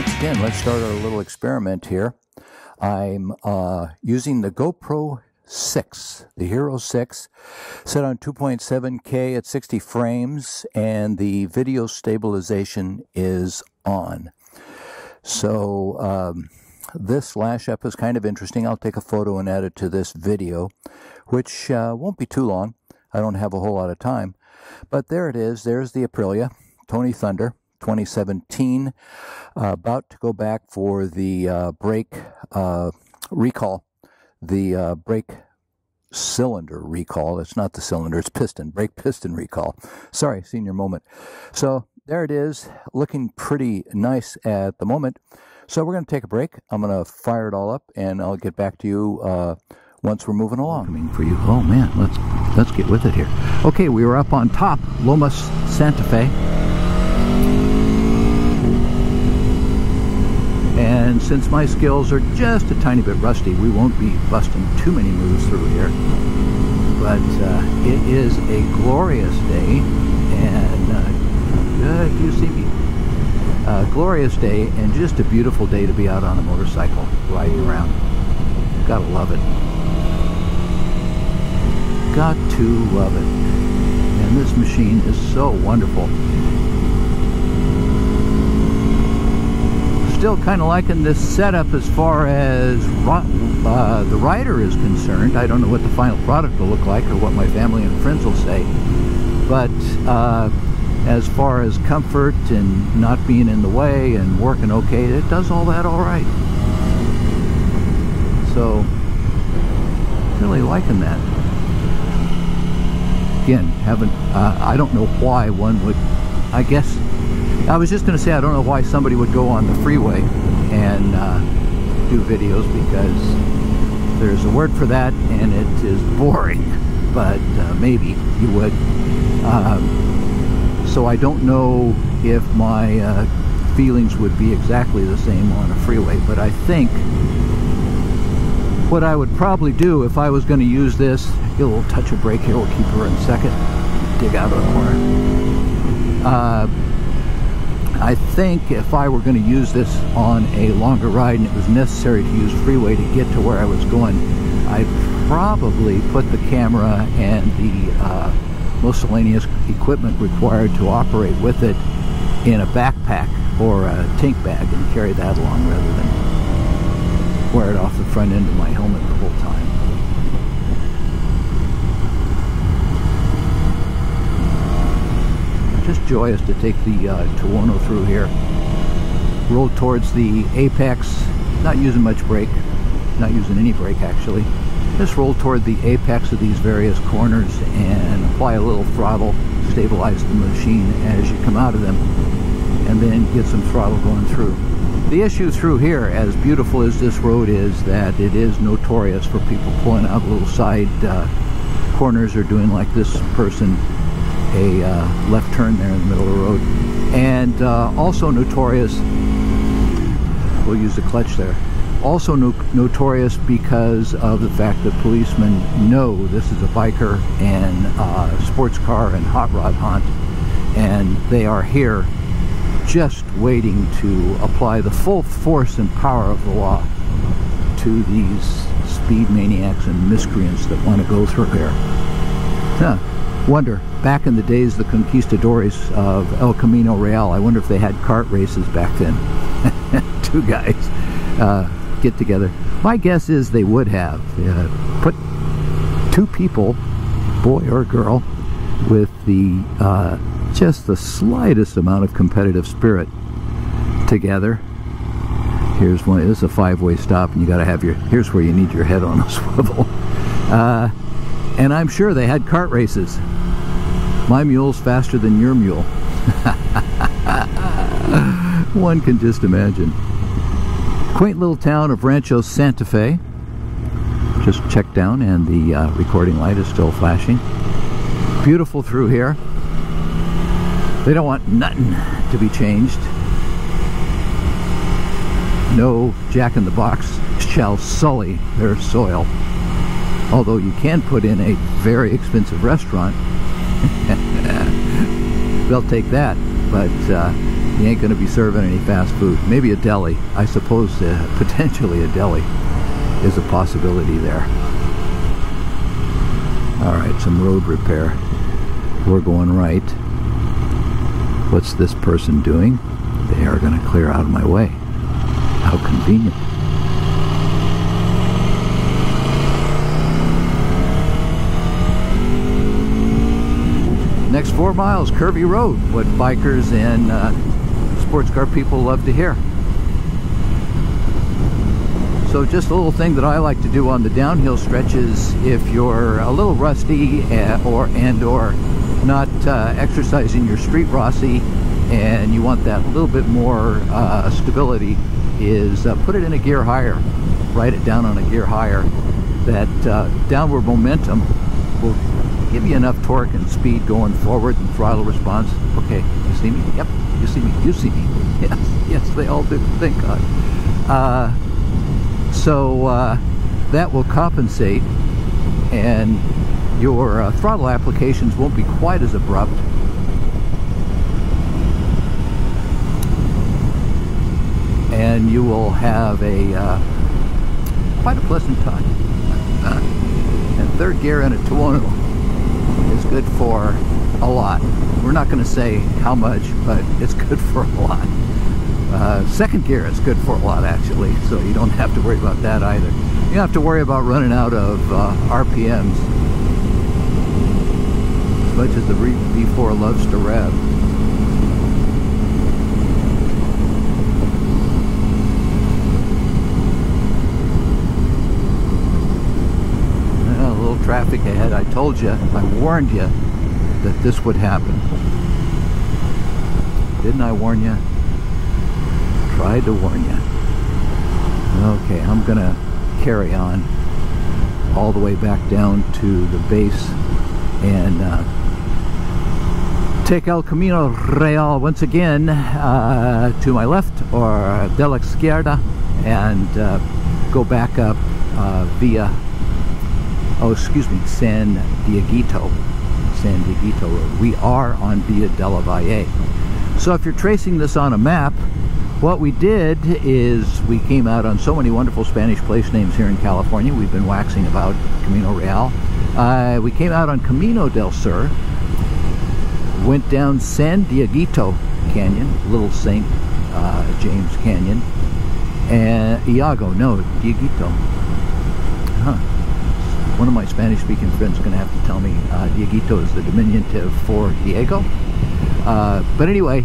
once again, let's start our little experiment here. I'm using the GoPro 6, the Hero 6, set on 2.7K at 60 frames, and the video stabilization is on. So this Slash Up is kind of interesting. I'll take a photo and add it to this video, which won't be too long. I don't have a whole lot of time. But there it is. There's the Aprilia Tuono Thunder 2017. About to go back for the brake recall. The brake cylinder recall. It's not the cylinder, it's piston. Brake piston recall. Sorry, senior moment. So there it is. Looking pretty nice at the moment. So we're going to take a break. I'm going to fire it all up, and I'll get back to you once we're moving along. Coming for you. Oh man, let's get with it here. Okay, we were up on top, Lomas Santa Fe. And since my skills are just a tiny bit rusty, we won't be busting too many moves through here. But it is a glorious day, and you see me. Glorious day, and just a beautiful day to be out on a motorcycle, riding around. Gotta love it. Got to love it. And this machine is so wonderful. Still kind of liking this setup as far as the rider is concerned. I don't know what the final product will look like or what my family and friends will say, but as far as comfort and not being in the way and working okay, it does all that all right. So really liking that. Again, I don't know why one would, I guess I was just going to say, I don't know why somebody would go on the freeway and do videos, because there's a word for that, and it is boring, but maybe you would. So I don't know if my feelings would be exactly the same on a freeway, but I think what I would probably do if I was going to use this, get a little touch of brake here, we'll keep her in a second, dig out of the corner. I think if I were going to use this on a longer ride and it was necessary to use freeway to get to where I was going, I'd probably put the camera and the miscellaneous equipment required to operate with it in a backpack or a tank bag and carry that along rather than wear it off the front end of my helmet the whole time. Just joyous to take the Tuono through here. Roll towards the apex, not using much brake, not using any brake actually. Just roll toward the apex of these various corners and apply a little throttle, stabilize the machine as you come out of them, and then get some throttle going through. The issue through here, as beautiful as this road is, that it is notorious for people pulling out little side corners or doing like this person, a left turn there in the middle of the road. And also notorious, we'll use the clutch there, also notorious because of the fact that policemen know this is a biker and sports car and hot rod hunt, and they are here just waiting to apply the full force and power of the law to these speed maniacs and miscreants that want to go through here. Wonder, back in the days, the conquistadores of El Camino Real, I wonder if they had kart races back then. Two guys get together. My guess is they would have. Put two people, boy or girl, with the just the slightest amount of competitive spirit together. Here's one. This is a five-way stop, and you got to have your. Here's where you need your head on a swivel. And I'm sure they had kart races. My mule's faster than your mule. One can just imagine. Quaint little town of Rancho Santa Fe. Just checked down, and the recording light is still flashing. Beautiful through here. They don't want nothing to be changed. No Jack in the Box shall sully their soil. Although you can put in a very expensive restaurant. They'll take that. But You ain't going to be serving any fast food. Maybe a deli. I suppose potentially a deli is a possibility there. Alright, some road repair. We're going right. What's this person doing? They are going to clear out of my way. How convenient. Next 4 miles, curvy road. What bikers and sports car people love to hear. So just a little thing that I like to do on the downhill stretches, if you're a little rusty or not exercising your street Rossi and you want that little bit more stability, is put it in a gear higher. Write it down on a gear higher. That downward momentum will give you enough torque and speed going forward and throttle response. Okay, you see me? Yep, you see me. You see me. Yes, yes, they all do. Thank God. So that will compensate, and your throttle applications won't be quite as abrupt. And you will have a quite a pleasant time. And third gear in a Tuono is good for a lot. We're not going to say how much, but it's good for a lot. Second gear is good for a lot, actually, so you don't have to worry about that either. You don't have to worry about running out of RPMs, as much as the V4 loves to rev. Well, a little traffic ahead. I told you, I warned you that this would happen. Didn't I warn you? Tried to warn you. Okay, I'm gonna carry on all the way back down to the base and take El Camino Real once again to my left, or de la izquierda, and go back up via, oh excuse me, San Dieguito Road. We are on Via de la Valle. So if you're tracing this on a map, what we did is we came out on so many wonderful Spanish place names here in California. We've been waxing about Camino Real. We came out on Camino del Sur, went down San Dieguito Canyon, Little St. James Canyon, and Dieguito. One of my Spanish-speaking friends is going to have to tell me Dieguito is the diminutive for Diego. But anyway,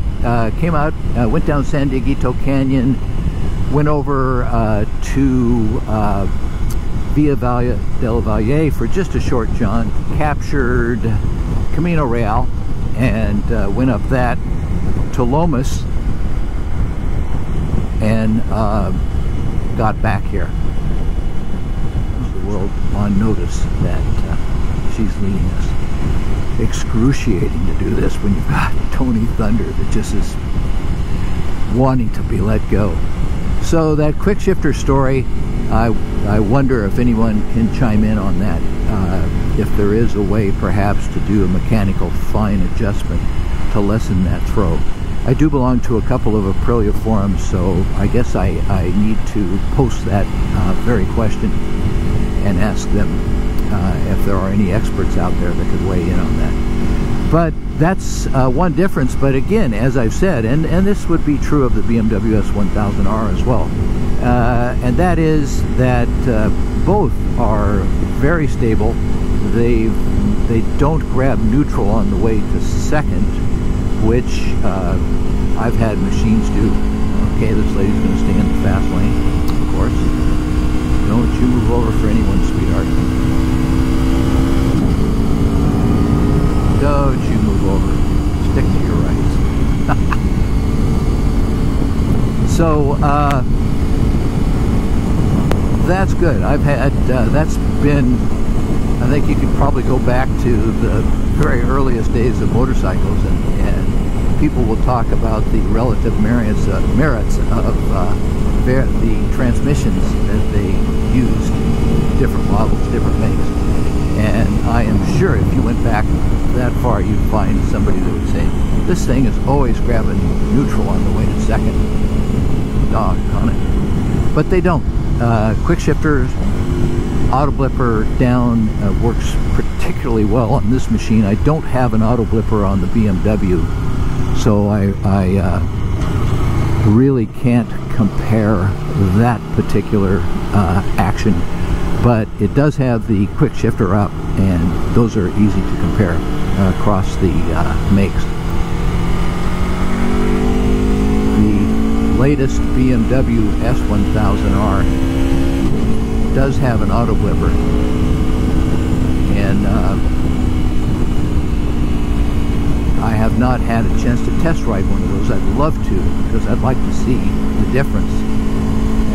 came out, went down San Dieguito Canyon, went over to Via del Valle for just a short jaunt, captured Camino Real, and went up that to Lomas, and got back here. The world on notice that she's leading us. Excruciating to do this when you've got Tony Thunder that just is wanting to be let go. So that quick shifter story, I wonder if anyone can chime in on that, if there is a way perhaps to do a mechanical fine adjustment to lessen that throw. I do belong to a couple of Aprilia forums, so I guess I need to post that very question and ask them if there are any experts out there that could weigh in on that. But that's one difference. But again, as I've said, and this would be true of the BMW S1000R as well, and that is that both are very stable. They don't grab neutral on the way to second, which I've had machines do. Okay, this lady's going to stay in the fast lane, of course. Don't you move over for anyone, sweetheart. Don't you move over. Stick to your rights. So, that's good. I've had, that's been, I think you could probably go back to the very earliest days of motorcycles, and people will talk about the relative merits of the transmissions that they used different models, different makes. And I am sure if you went back that far, you'd find somebody that would say, this thing is always grabbing neutral on the way to second. Doggone it. But they don't. Quick shifter, auto blipper down works particularly well on this machine. I don't have an auto blipper on the BMW, so I really can't compare that particular action. But it does have the quick shifter up, and those are easy to compare across the makes. The latest BMW S1000R does have an auto blipper, and I have not had a chance to test ride one of those. I'd love to, because I'd like to see the difference.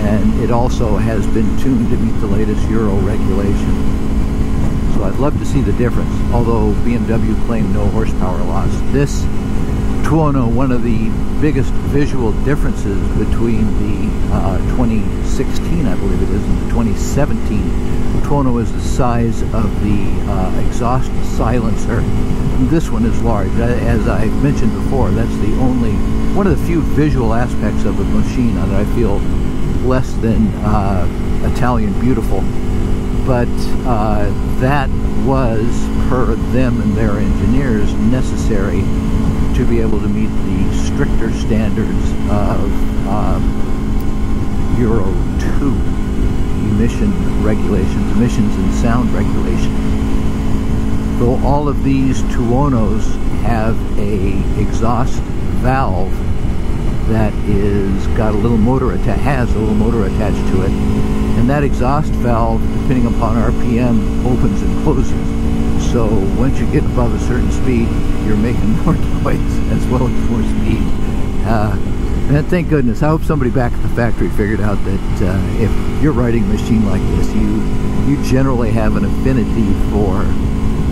And it also has been tuned to meet the latest Euro regulation. So I'd love to see the difference, although BMW claimed no horsepower loss. This Tuono, one of the biggest visual differences between the 2016, I believe it is, and the 2017 Tuono is the size of the exhaust silencer. This one is large. As I mentioned before, that's the only, one of the few visual aspects of a machine that I feel less than Italian beautiful. But that was, per them and their engineers, necessary to be able to meet the stricter standards of Euro 2 emission regulations, emissions and sound regulations. Though all of these Tuonos have a exhaust valve that is got a little motor has a little motor attached to it, and that exhaust valve, depending upon RPM, opens and closes. So once you get above a certain speed, you're making more noise as well as more speed. And thank goodness, I hope somebody back at the factory figured out that if you're riding a machine like this, you generally have an affinity for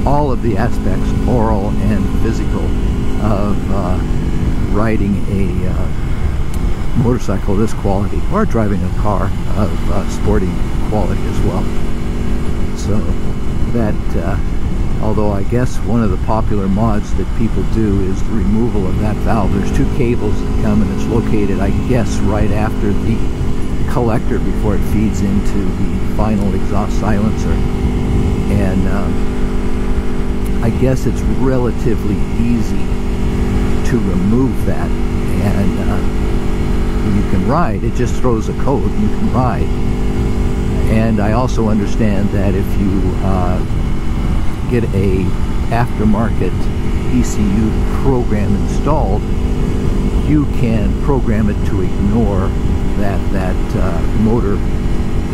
all of the aspects, oral and physical, of riding a motorcycle of this quality, or driving a car of sporting quality as well. So that, although I guess one of the popular mods that people do is the removal of that valve. There's two cables that come, and it's located, I guess, right after the collector before it feeds into the final exhaust silencer. And I guess it's relatively easy to remove that, and you can ride. It just throws a code and you can ride. And I also understand that if you get a aftermarket ECU program installed, you can program it to ignore that motor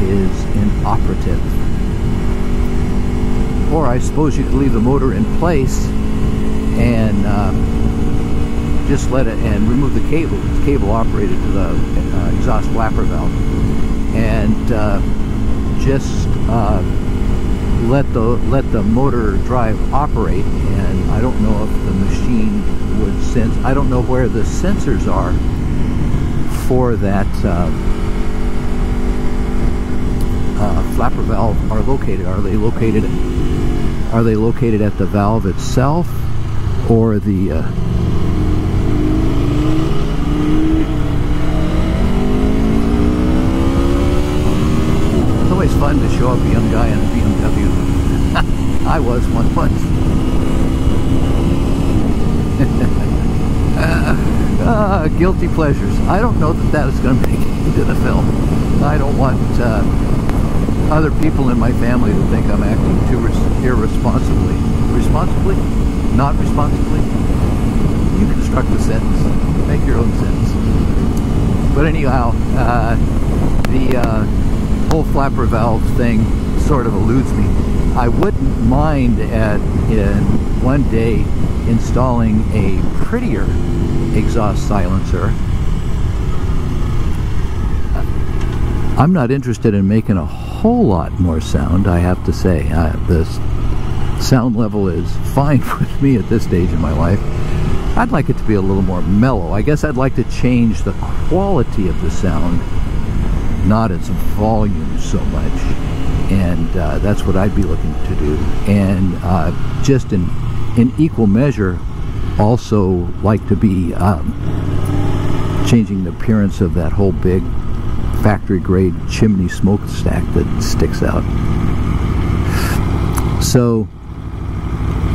is inoperative. Or I suppose you could leave the motor in place and just let it, and remove the cable. It's cable operated to the exhaust flapper valve, and just let the motor drive operate. And I don't know if the machine would sense. I don't know where the sensors are for that flapper valve are located. Are they located at the valve itself, or the fun to show up a young guy in a BMW. I was one once. Guilty pleasures. I don't know that is going to make it into the film. I don't want other people in my family to think I'm acting too irresponsibly. Responsibly? Not responsibly? You construct the sentence. Make your own sentence. But anyhow, the whole flapper valve thing sort of eludes me. I wouldn't mind one day installing a prettier exhaust silencer. I'm not interested in making a whole lot more sound, I have to say. The sound level is fine with me at this stage in my life. I'd like it to be a little more mellow. I guess I'd like to change the quality of the sound, not its volume so much. and that's what I'd be looking to do. And just in equal measure, also like to be changing the appearance of that whole big factory grade chimney smokestack that sticks out. So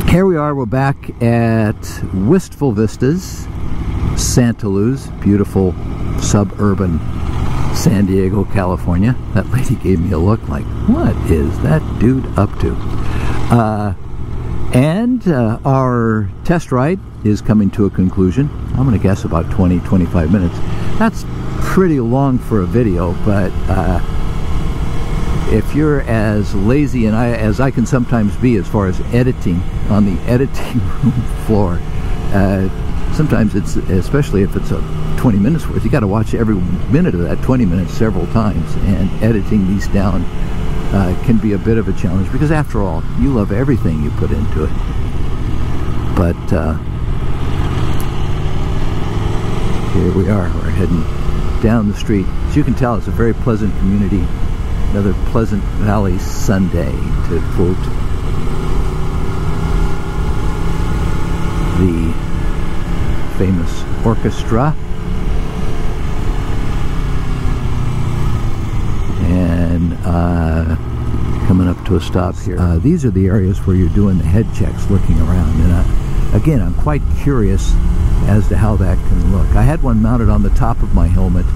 here we are, we're back at Wistful Vistas, Santa Luz, beautiful suburban San Diego, California. That lady gave me a look like, what is that dude up to? And our test ride is coming to a conclusion. I'm going to guess about 20-25 minutes. That's pretty long for a video, but if you're as lazy as I can sometimes be as far as editing on the editing room floor, sometimes it's, especially if it's a 20 minutes worth, you got to watch every minute of that 20 minutes several times, and editing these down can be a bit of a challenge, because after all, you love everything you put into it. But here we are, we're heading down the street. As you can tell, it's a very pleasant community. Another Pleasant Valley Sunday, to quote the famous orchestra. And coming up to a stop here. These are the areas where you're doing the head checks, looking around. And again, I'm quite curious as to how that can look. I had one mounted on the top of my helmet,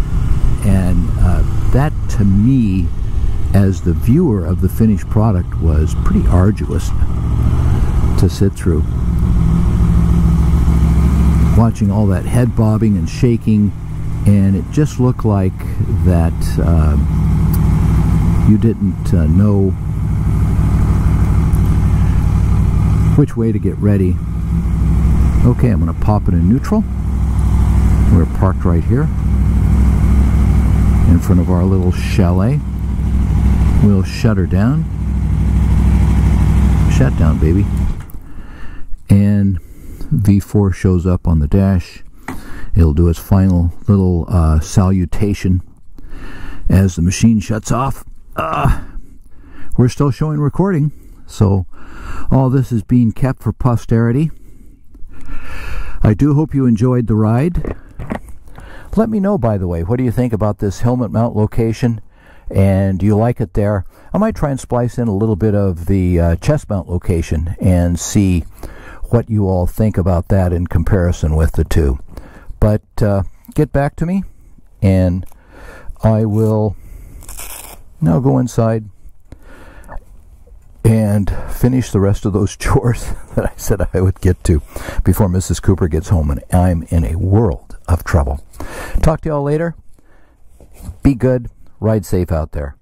and that to me, as the viewer of the finished product, was pretty arduous to sit through. Watching all that head bobbing and shaking, and it just looked like that you didn't know which way to get ready. Okay, I'm going to pop it in neutral. We're parked right here in front of our little chalet. We'll shut her down. Shut down, baby. And V4 shows up on the dash. It'll do its final little salutation as the machine shuts off. We're still showing recording, so all this is being kept for posterity. I do hope you enjoyed the ride. Let me know, by the way, what do you think about this helmet mount location? And do you like it there? I might try and splice in a little bit of the chest mount location and see what you all think about that in comparison with the two. But get back to me, and I will now go inside and finish the rest of those chores that I said I would get to before Mrs. Cooper gets home, and I'm in a world of trouble. Talk to y'all later. Be good. Ride safe out there.